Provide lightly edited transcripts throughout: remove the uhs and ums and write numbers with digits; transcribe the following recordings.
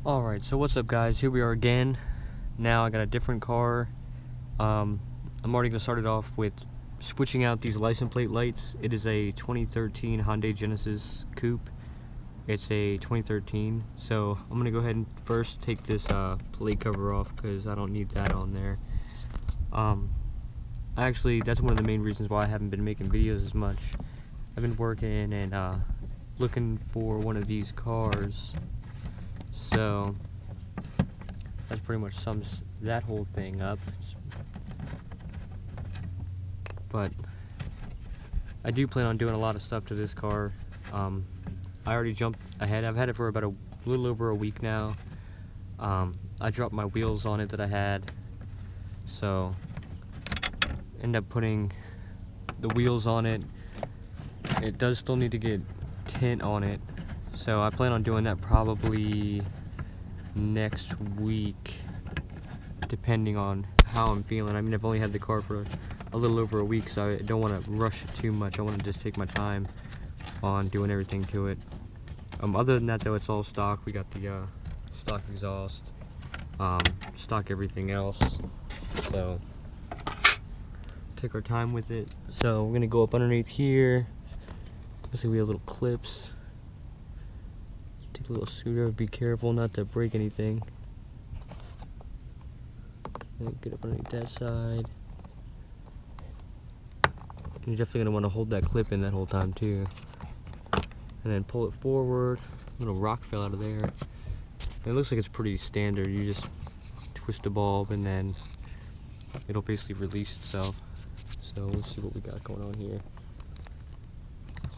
Alright, so what's up guys, here we are again. Now I got a different car. I'm already going to start it off with switching out these license plate lights. It is a 2013 Hyundai Genesis coupe. It's a 2013, so I'm going to go ahead and first take this plate cover off because I don't need that on there. Actually, that's one of the main reasons why I haven't been making videos as much. I've been working and looking for one of these cars. So that pretty much sums that whole thing up. But I do plan on doing a lot of stuff to this car. I already jumped ahead. I've had it for about a little over a week now. I dropped my wheels on it that I had, so end up putting the wheels on it. It does still need to get tint on it, so I plan on doing that probably next week, depending on how I'm feeling. I mean, I've only had the car for a little over a week, so I don't want to rush it too much. I want to just take my time on doing everything to it. Other than that though, it's all stock. We got the stock exhaust, stock everything else, so take our time with it. So we're gonna go up underneath here. Let's see, we have little clips. Take a little scooter, be careful not to break anything. And get up underneath that side. You're definitely gonna want to hold that clip in that whole time too. And then pull it forward. A little rock fell out of there. It looks like it's pretty standard. You just twist the bulb and then it'll basically release itself. So let's see what we got going on here.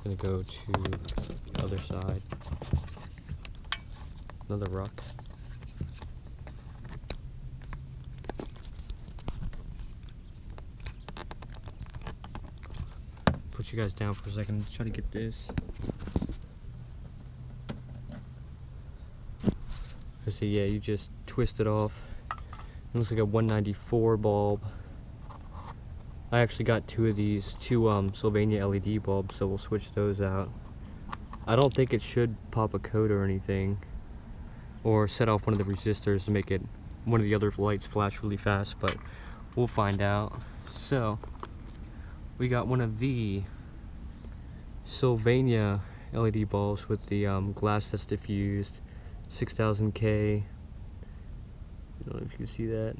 Gonna go to the other side. Another rock. Put you guys down for a second. Try to get this. So yeah, you just twist it off. It looks like a 194 bulb. I actually got two of these, Sylvania LED bulbs, so we'll switch those out. I don't think it should pop a code or anything, or set off one of the resistors to make it one of the other lights flash really fast, but we'll find out. So we got one of the Sylvania LED bulbs with the glass that's diffused, 6000K. I don't know if you can see that.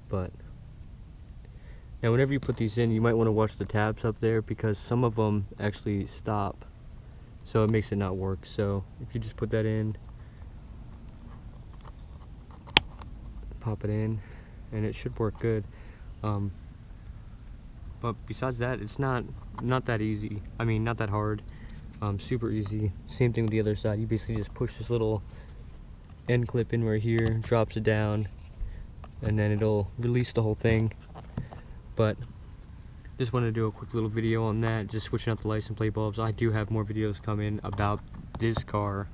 But now whenever you put these in, you might want to watch the tabs up there because some of them actually stop, so it makes it not work. So if you just put that in, pop it in, and it should work good. But besides that, it's not that easy. I mean, not that hard. Super easy. Same thing with the other side. You basically just push this little end clip in right here, drops it down, and then it'll release the whole thing. But just wanted to do a quick little video on that, just switching out the license plate bulbs. I do have more videos coming about this car,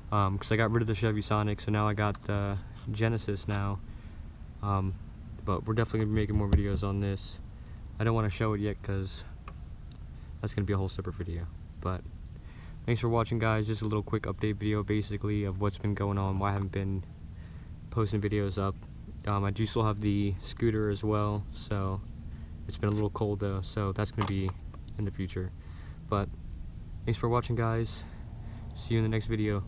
because I got rid of the Chevy Sonic, so now I got the Genesis now. But we're definitely going to be making more videos on this. I don't want to show it yet because that's going to be a whole separate video. But thanks for watching guys, just a little quick update video basically of what's been going on, why I haven't been posting videos up. I do still have the scooter as well, so it's been a little cold though, so that's going to be in the future. But thanks for watching guys, see you in the next video.